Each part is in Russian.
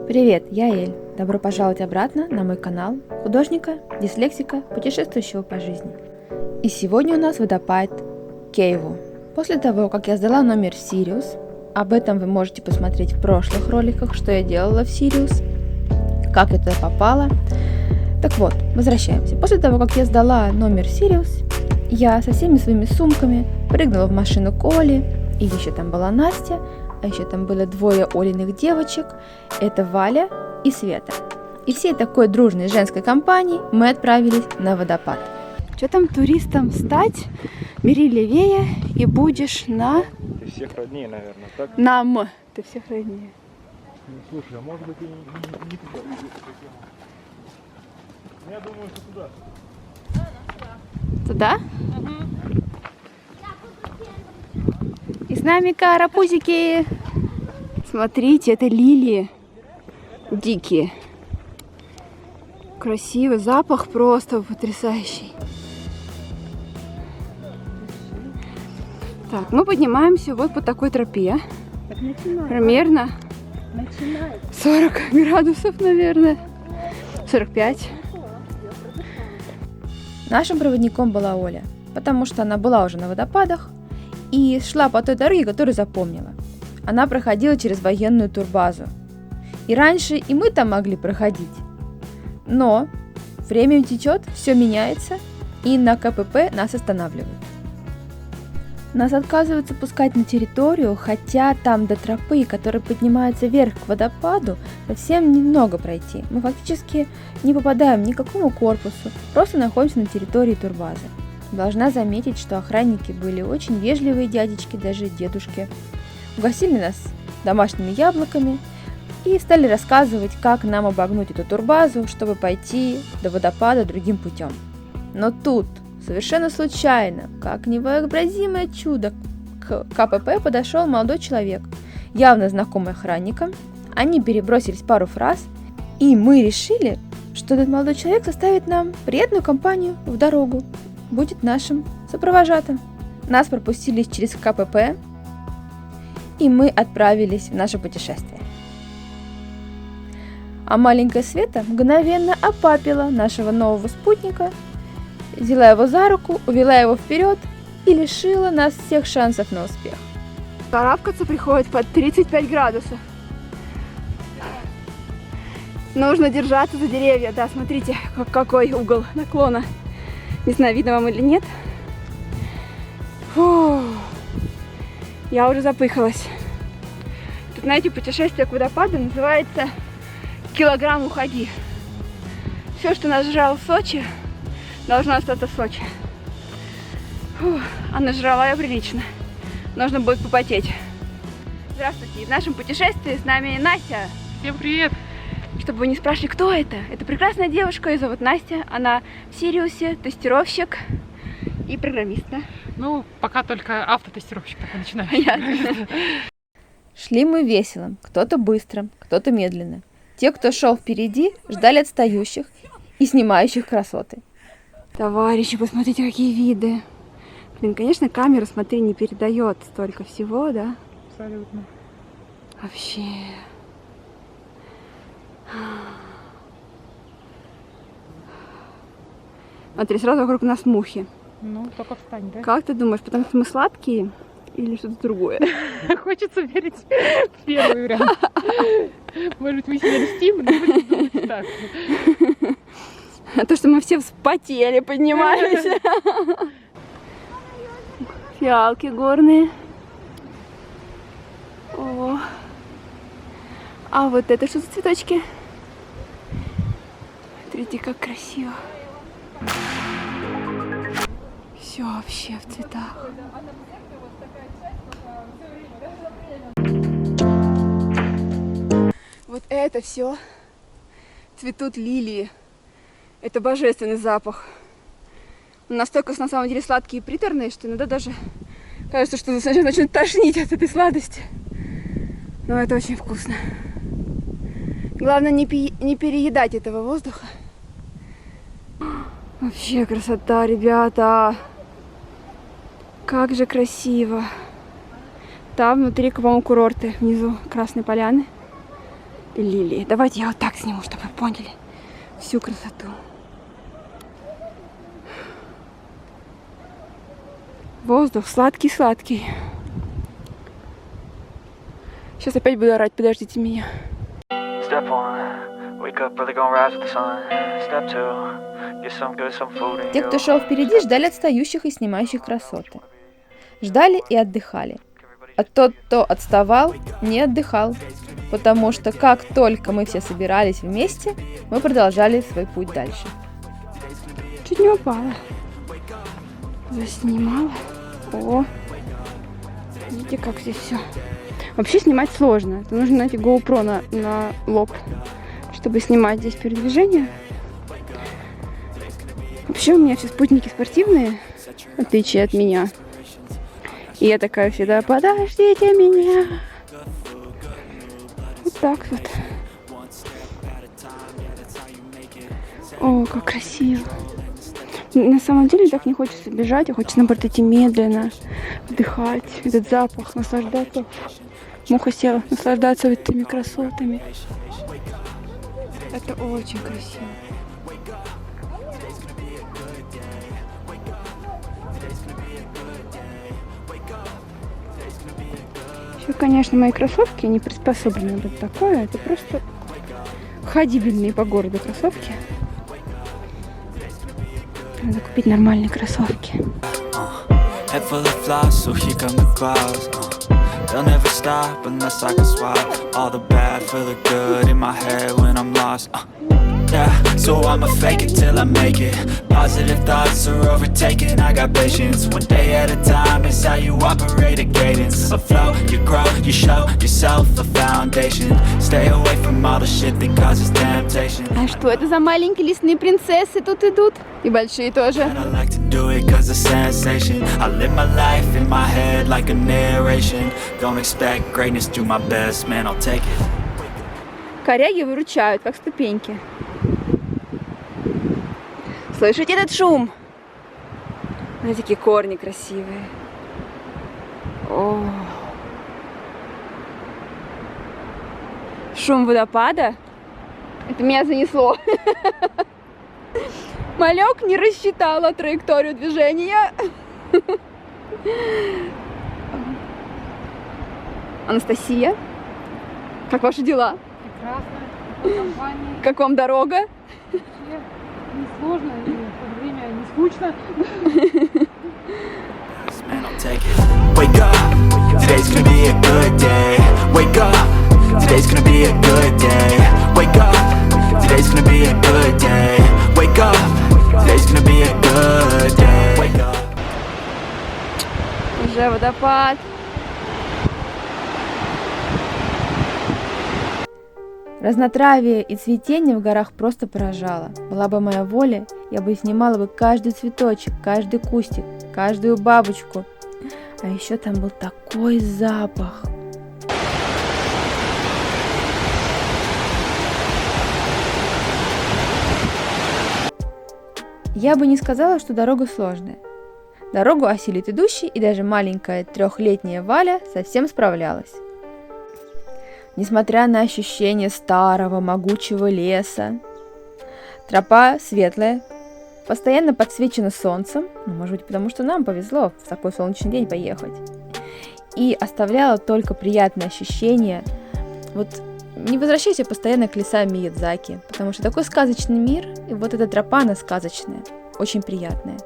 Привет, я Эль. Добро пожаловать обратно на мой канал художника, дислексика, путешествующего по жизни. И сегодня у нас водопад Кейву. После того, как я сдала номер в Сириус, об этом вы можете посмотреть в прошлых роликах, что я делала в Сириус, как я туда попала. Так вот, возвращаемся. После того, как я сдала номер в Сириус, я со всеми своими сумками прыгнула в машину к Оле, и еще там была Настя, а еще там было двое Олиных девочек, это Валя и Света. И всей такой дружной женской компанией мы отправились на водопад. Что там туристам встать? Бери левее и будешь на... Ты всех роднее, наверное, так? Нам. Ты всех роднее. Ну, слушай, а может быть и не туда? Я думаю, что туда. Туда? И с нами карапузики. Смотрите, это лилии дикие. Красивый запах, просто потрясающий. Так, мы поднимаемся вот по такой тропе. Примерно 40 градусов, наверное. 45. Нашим проводником была Оля, потому что она была уже на водопадах и шла по той дороге, которую запомнила. Она проходила через военную турбазу. И раньше и мы там могли проходить. Но время течет, все меняется, и на КПП нас останавливают. Нас отказываются пускать на территорию, хотя там до тропы, которая поднимается вверх к водопаду, совсем немного пройти. Мы фактически не попадаем ни к какому корпусу, просто находимся на территории турбазы. Должна заметить, что охранники были очень вежливые дядечки, даже дедушки. Угостили нас домашними яблоками и стали рассказывать, как нам обогнуть эту турбазу, чтобы пойти до водопада другим путем. Но тут, совершенно случайно, как невообразимое чудо, к КПП подошел молодой человек, явно знакомый охранникам. Они перебросились пару фраз, и мы решили, что этот молодой человек составит нам приятную компанию в дорогу, будет нашим сопровожатым. Нас пропустили через КПП, и мы отправились в наше путешествие. А маленькая Света мгновенно опапила нашего нового спутника, взяла его за руку, увела его вперед и лишила нас всех шансов на успех. Карабкаться приходит под 35 градусов. Нужно держаться за деревья. Да, смотрите, какой угол наклона. Не знаю, видно вам или нет. Фу. Я уже запыхалась. Тут, знаете, путешествие к водопаду называется «Килограмм уходи». Все, что нажрал в Сочи, должно остаться в Сочи. Фу, а нажрала я прилично. Нужно будет попотеть. Здравствуйте. В нашем путешествии с нами Настя. Всем привет! Чтобы вы не спрашивали, кто это? Это прекрасная девушка, ее зовут Настя. Она в Сириусе, тестировщик и программист, да? Ну, пока только автотестировщик такой начинает. Шли мы весело, кто-то быстро, кто-то медленно. Те, кто шел впереди, ждали отстающих и снимающих красоты. Товарищи, посмотрите, какие виды. Блин, конечно, камера, смотри, не передает столько всего, да? Абсолютно. Вообще. Смотри, сразу вокруг нас мухи. Ну, только встань, да? Как ты думаешь, потому что мы сладкие или что-то другое? Хочется верить в первый вариант. Может быть, мы себя льстим, но будем думать так. А то, что мы все вспотели, поднимались. Фиалки горные. О. А вот это что за цветочки? Смотрите, как красиво. Все вообще в цветах. Вот это все цветут лилии. Это божественный запах. Он настолько на самом деле сладкий и приторный, что иногда даже кажется, что сейчас начнет тошнить от этой сладости. Но это очень вкусно. Главное не переедать этого воздуха. Вообще красота, ребята. Как же красиво. Там внутри, по-моему, курорты. Внизу Красной Поляны. и лилии. Давайте я вот так сниму, чтобы вы поняли всю красоту. Воздух сладкий-сладкий. Сейчас опять буду орать, подождите меня. Step one, wake up early, gonna rise with the sun. Step two, get some good, some food in Те, кто шел впереди, ждали отстающих и снимающих красоты. Ждали и отдыхали. А тот, кто отставал, не отдыхал. Потому что как только мы все собирались вместе, мы продолжали свой путь дальше. Чуть не упала. Заснимала. О, видите, как здесь все. Вообще снимать сложно. Это нужно, знаете, GoPro на лоб, чтобы снимать здесь передвижение. Вообще у меня все спутники спортивные, в отличие от меня. И я такая всегда: подождите меня. Вот так вот. О, как красиво. На самом деле так не хочется бежать, а хочется, наоборот, идти медленно, вдыхать этот запах, наслаждаться. Муха села, наслаждаться этими красотами. Это очень красиво. Еще, конечно, мои кроссовки не приспособлены под такое. Это просто ходибельные по городу кроссовки. Надо купить нормальные кроссовки. Head full of flies, so here come the clouds. They'll never stop unless I can swap all the bad for the good in my head when I'm lost. Yeah, so I'ma fake it till I make it. Positive thoughts are overtaken, I got patience. One day at a time is how you operate a cadence. A flow, you grow, you show yourself a foundation. Stay away from all the shit that causes temptation. А что это за маленькие лесные принцессы тут идут? И большие тоже. And I like to do it cause it's sensation. I live my life in my head like a narration. Don't expect greatness, do my best, man, I'll take it. Коряги выручают, как ступеньки. Слышите этот шум? Смотрите, какие корни красивые. О. Шум водопада. Это меня занесло. Малек не рассчитала траекторию движения. Анастасия, как ваши дела? Прекрасно. Компания. Как вам дорога? Вообще не сложно, и в то же время не скучно. Man, I'll take it. Wake up, today's gonna be a good day. Wake up, today's gonna be a good day. Wake up, today's gonna be a good day. Wake up, today's gonna be a good day. Wake up. Уже водопад. Разнотравие и цветение в горах просто поражало. Была бы моя воля, я бы снимала бы каждый цветочек, каждый кустик, каждую бабочку. А еще там был такой запах. Я бы не сказала, что дорога сложная. Дорогу осилит идущий, и даже маленькая 3-летняя Валя совсем справлялась. Несмотря на ощущение старого могучего леса, тропа светлая, постоянно подсвечена солнцем, может быть, потому что нам повезло в такой солнечный день поехать, и оставляла только приятное ощущение. Вот не возвращайся постоянно к лесам Миядзаки, потому что такой сказочный мир, и вот эта тропа, она сказочная, очень приятная.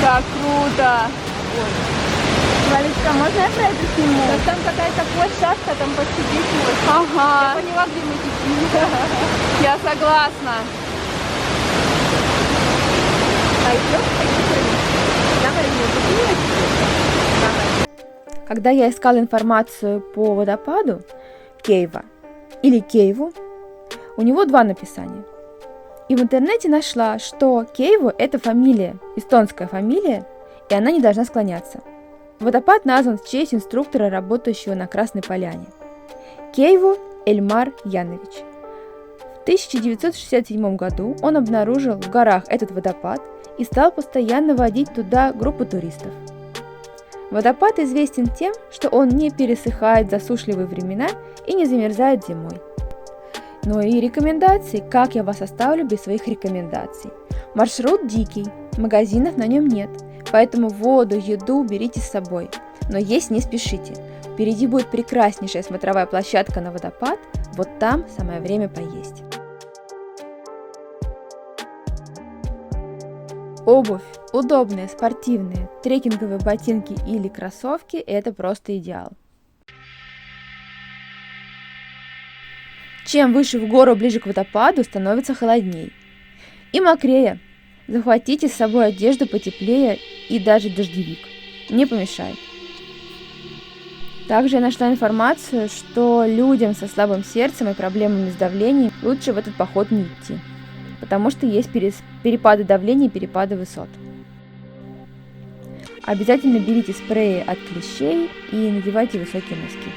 Так круто! Валечка, можно я про это сниму? Там какая-то площадка, там посидеть можно. Ага. Я поняла, где мы сидим. Я согласна. А еще Когда я искала информацию по водопаду Кейва или Кейву, у него 2 написания. И в интернете нашла, что Кейву – это фамилия, эстонская фамилия, и она не должна склоняться. Водопад назван в честь инструктора, работающего на Красной Поляне. Кейву Эльмар Янович. В 1967 году он обнаружил в горах этот водопад и стал постоянно водить туда группу туристов. Водопад известен тем, что он не пересыхает в засушливые времена и не замерзает зимой. Ну и рекомендации. Как я вас оставлю без своих рекомендаций? Маршрут дикий, магазинов на нем нет, поэтому воду, еду берите с собой. Но есть не спешите. Впереди будет прекраснейшая смотровая площадка на водопад, вот там самое время поесть. Обувь. Удобные, спортивные, трекинговые ботинки или кроссовки – это просто идеал. Чем выше в гору, ближе к водопаду, становится холодней и мокрее. Захватите с собой одежду потеплее и даже дождевик. Не помешает. Также я нашла информацию, что людям со слабым сердцем и проблемами с давлением лучше в этот поход не идти, потому что есть перепады давления и перепады высот. Обязательно берите спреи от клещей и надевайте высокие носки,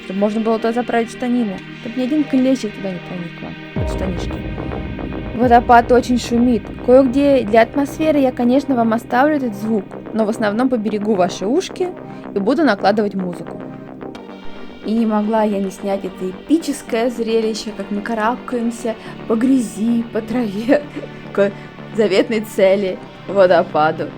чтобы можно было туда заправить штанины, чтобы ни один клещик туда не проникла, под штанишки. Водопад очень шумит. Кое-где для атмосферы я, конечно, вам оставлю этот звук, но в основном поберегу ваши ушки и буду накладывать музыку. И не могла я не снять это эпическое зрелище, как мы карабкаемся по грязи, по траве, к заветной цели – водопаду.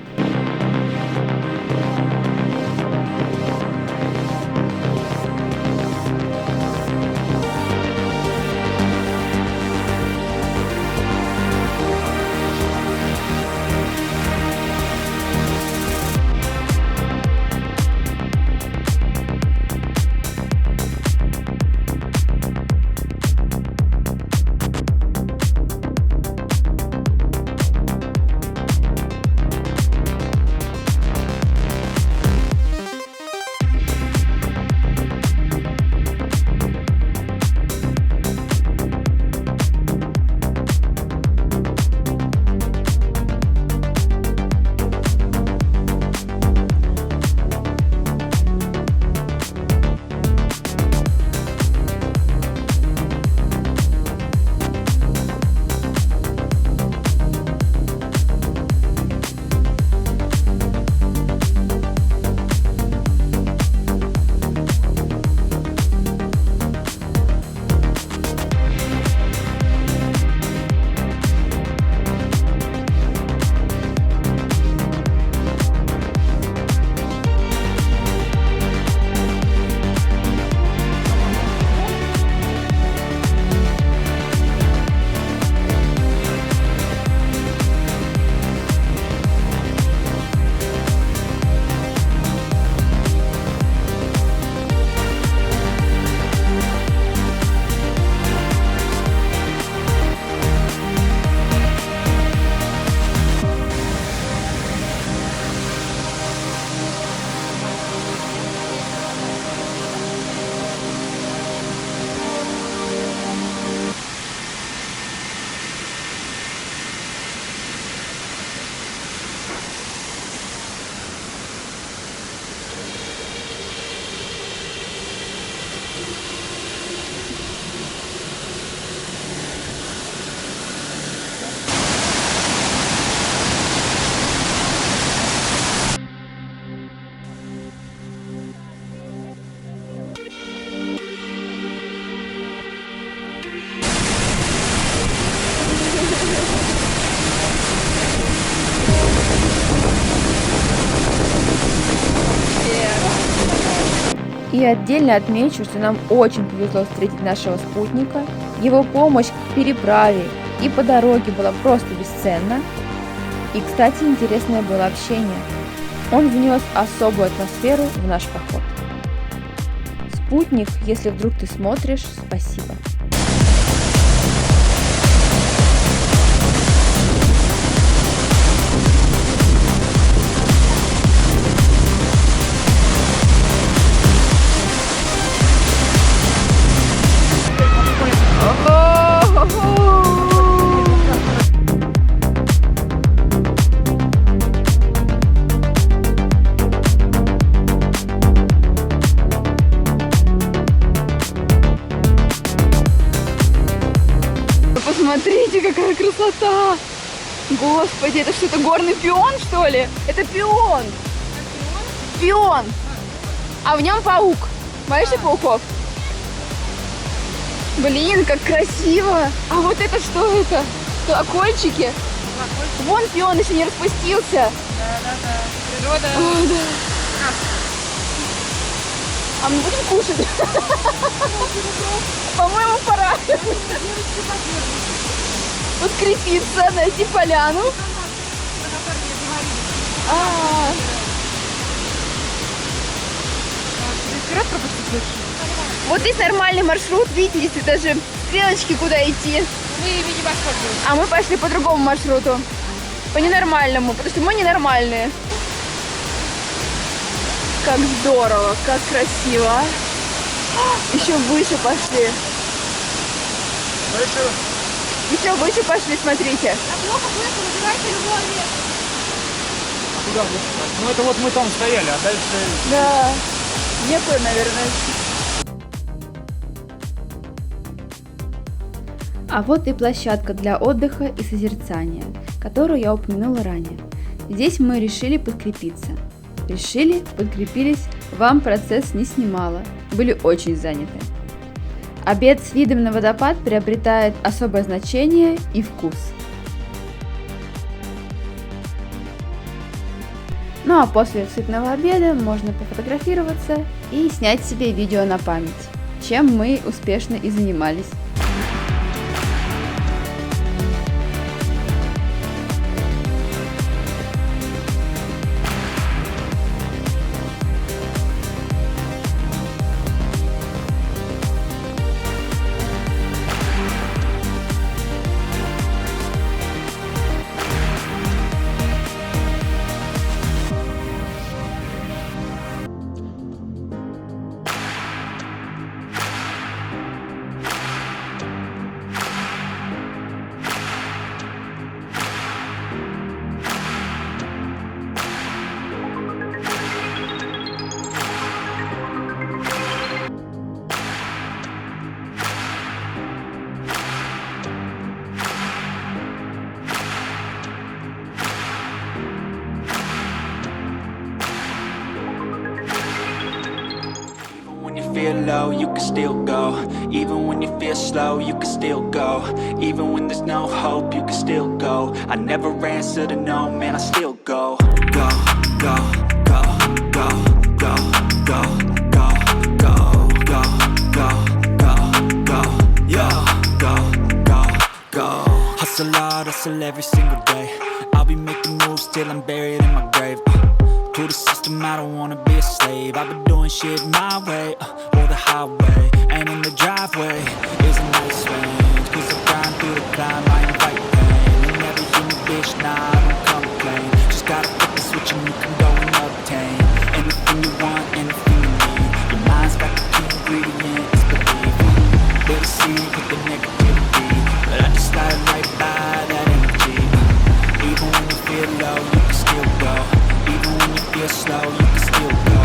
И отдельно отмечу, что нам очень повезло встретить нашего спутника. Его помощь в переправе и по дороге была просто бесценна. И, кстати, интересное было общение. Он внес особую атмосферу в наш поход. Спутник, если вдруг ты смотришь, спасибо. Посмотрите, какая красота! Господи, это что-то горный пион, что ли? Это пион! Пион! А в нем паук. Боишься пауков? Блин, как красиво! А вот это что это? Колокольчики? Вон пион еще не распустился. Да-да-да. Природа. О, да. А мы будем кушать? По-моему, пора. Подкрепиться, найти поляну. Вот здесь нормальный маршрут, видите, здесь даже стрелочки, куда идти. Мы ими не воспользуемся. А мы пошли по другому маршруту. По ненормальному, потому что мы ненормальные. Как здорово, как красиво. А? Еще выше пошли. Еще выше пошли, смотрите. Куда? Ну это вот мы там стояли, а дальше... Да, некуда, наверное. А вот и площадка для отдыха и созерцания, которую я упомянула ранее. Здесь мы решили подкрепиться. Решили, подкрепились, вам процесс не снимало, были очень заняты. Обед с видом на водопад приобретает особое значение и вкус. Ну а после сытного обеда можно пофотографироваться и снять себе видео на память, чем мы успешно и занимались. Feel low, you can still go. Even when you feel slow, you can still go. Even when there's no hope, you can still go. I never answer to no, man, I still go. Go, go, go, go, go, go, go, go, go, go, go, go, yeah, go, go, go. Hustle hard, hustle every single day. I'll be making moves till I'm buried in my grave. To the system, I don't wanna be a slave. I've been doing shit my way, or the highway. And in the driveway is a nice range. Cause I grind through the climb, I invite pain. And never hear me, bitch, nah, I don't complain. Just gotta flip the switch and you can go and obtain anything you want, anything you need. Your mind's got the key ingredient, it's belief. They see with the negativity, but I just slide right by that energy. Even when you feel low, you can still go. Even when you feel slow, you can still go.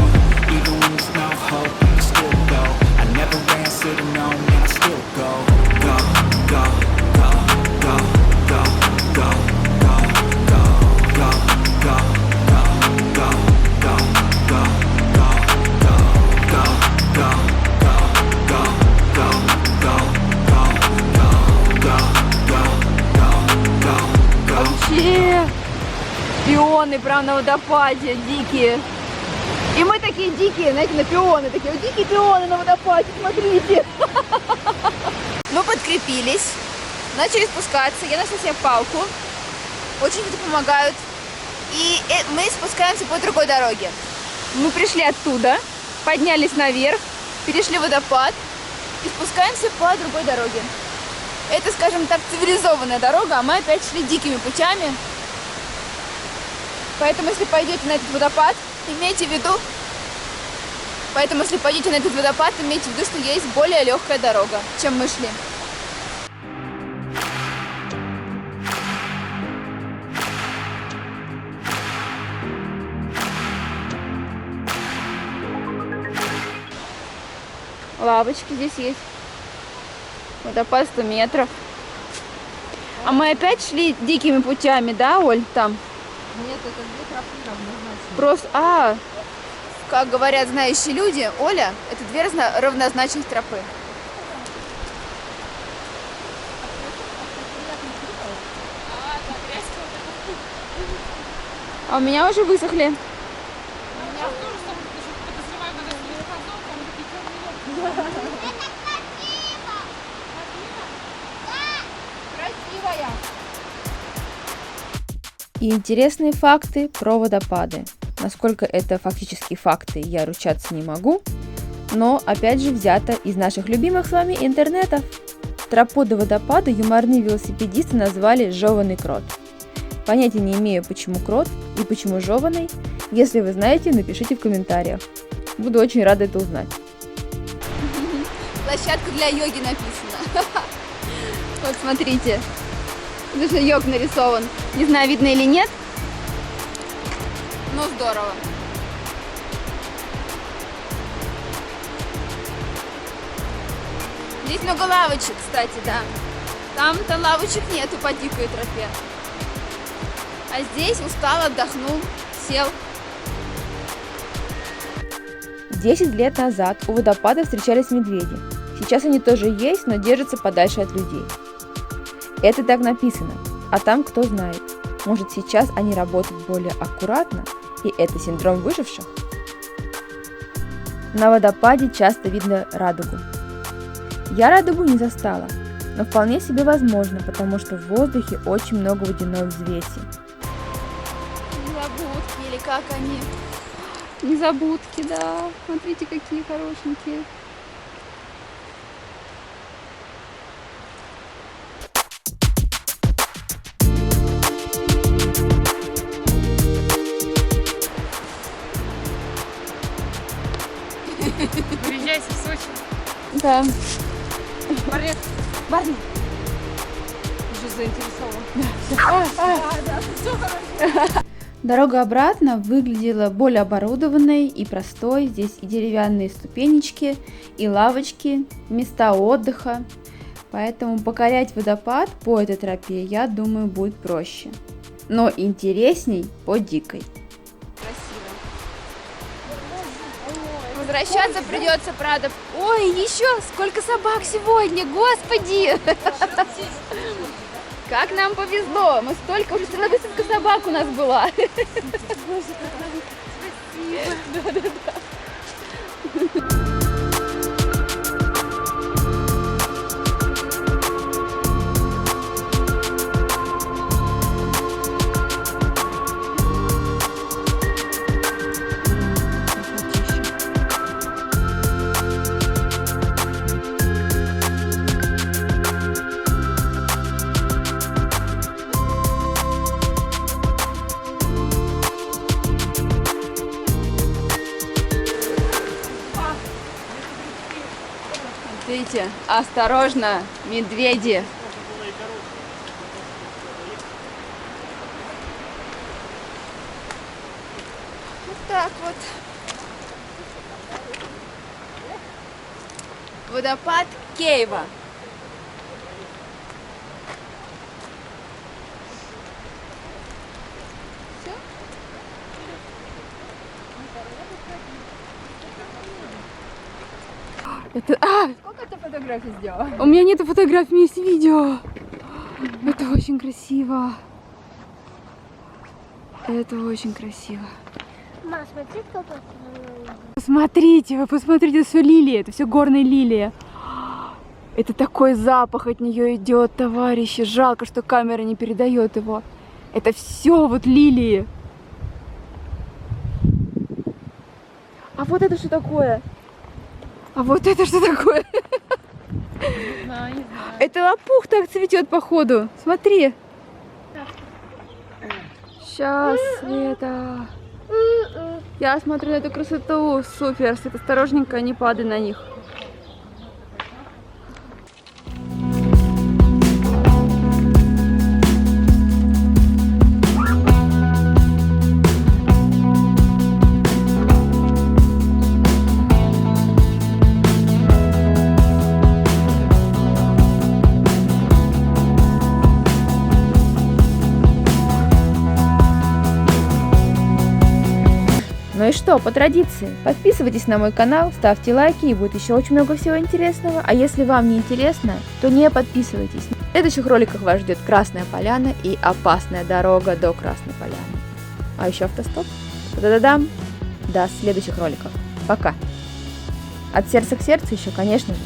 Even when there's no hope, you can still go. I never answer to no, man, I still go. Go, go, go, go, go, go, go, go, go, go, go, go, go, go, go, go, go, go, go, go. Вообще, пионы прям на водопаде, дикие. И мы такие дикие, знаете, на пионы, такие вот дикие пионы на водопаде, смотрите. Мы подкрепились, начали спускаться, я нашла себе палку, очень это помогают. И мы спускаемся по другой дороге. Мы пришли оттуда, поднялись наверх, перешли водопад и спускаемся по другой дороге. Это, скажем так, цивилизованная дорога, а мы опять шли дикими путями. Поэтому, если пойдете на этот водопад, имейте в виду, что есть более легкая дорога, чем мы шли. Лавочки здесь есть. Водопад 100 метров. А мы опять шли дикими путями, да, Оль, там? Нет, это две тропы равнозначные. Просто, как говорят знающие люди, Оля, это две равнозначных тропы. А у меня уже высохли. И интересные факты про водопады. Насколько это фактически факты, я ручаться не могу, но опять же взято из наших любимых с вами интернетов. Тропу до водопада юморные велосипедисты назвали «жеванный крот». Понятия не имею, почему крот и почему жеванный. Если вы знаете, напишите в комментариях. Буду очень рада это узнать. Площадка для йоги написано. Вот смотрите. Даже йог нарисован. Не знаю, видно или нет. Но здорово. Здесь много лавочек, кстати, да. Там-то лавочек нету по дикой тропе. А здесь устал, отдохнул, сел. 10 лет назад у водопада встречались медведи. Сейчас они тоже есть, но держатся подальше от людей. Это так написано, а там кто знает. Может, сейчас они работают более аккуратно, и это синдром выживших? На водопаде часто видно радугу. Я радугу не застала, но вполне себе возможно, потому что в воздухе очень много водяной взвеси. Незабудки или как они? Незабудки, да. Смотрите, какие хорошенькие. Приезжайте в Сочи. Да. Барри, Барни. уже заинтересован. Дорога обратно выглядела более оборудованной и простой. Здесь и деревянные ступенечки, и лавочки, места отдыха. Поэтому покорять водопад по этой тропе, я думаю, будет проще. Но интересней по дикой. Красиво. Возвращаться придется, правда. Ой, еще сколько собак сегодня, господи! Как нам повезло! Мы столько, уже целая выставка собак у нас была. Видите, осторожно, медведи. Вот так вот. Водопад Кейва. Это, Сколько ты фотографий сделала? у меня нету фотографий, у меня есть видео. Это очень красиво. Это очень красиво. Мам, смотри, сколько. Посмотрите, вы посмотрите, это все лилии, это все горные лилии. Это такой запах от нее идет, товарищи. Жалко, что камера не передает его. Это все вот лилии. А вот это что такое? А вот это что такое? Не знаю, не знаю. Это лопух так цветет, походу. Смотри. Сейчас, Света. Я смотрю на эту красоту. Супер. Света, осторожненько, не падай на них. Ну и что, по традиции, подписывайтесь на мой канал, ставьте лайки, и будет еще очень много всего интересного. А если вам не интересно, то не подписывайтесь. В следующих роликах вас ждет Красная Поляна и опасная дорога до Красной Поляны. А еще автостоп. Да-да-дам. До следующих роликов. Пока. От сердца к сердцу еще, конечно же.